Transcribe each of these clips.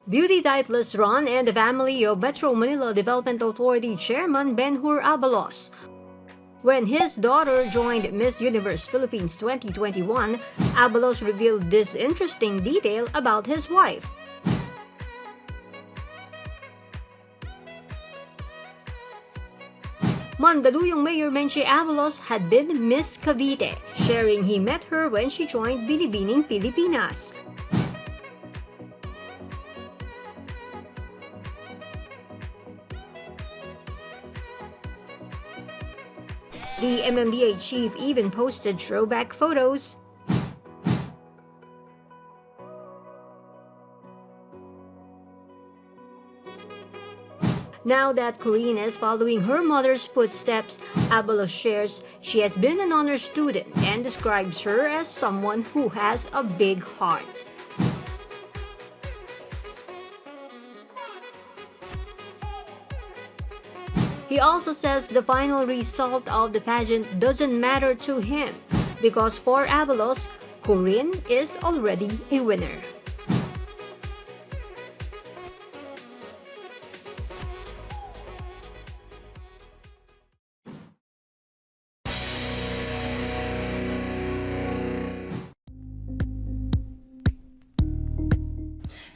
Beauty Titleist run and the family of Metro Manila Development Authority Chairman Benhur Abalos. When his daughter joined Miss Universe Philippines 2021, Abalos revealed this interesting detail about his wife. Mandaluyong Mayor Menchie Abalos had been Miss Cavite, sharing he met her when she joined Binibining Pilipinas. The MMDA chief even posted throwback photos. Now that Corinne is following her mother's footsteps, Abalos shares she has been an honor student and describes her as someone who has a big heart. He also says the final result of the pageant doesn't matter to him because for Abalos, Corinne is already a winner.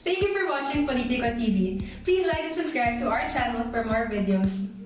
Thank you for watching Politico TV. Please like and subscribe to our channel for more videos.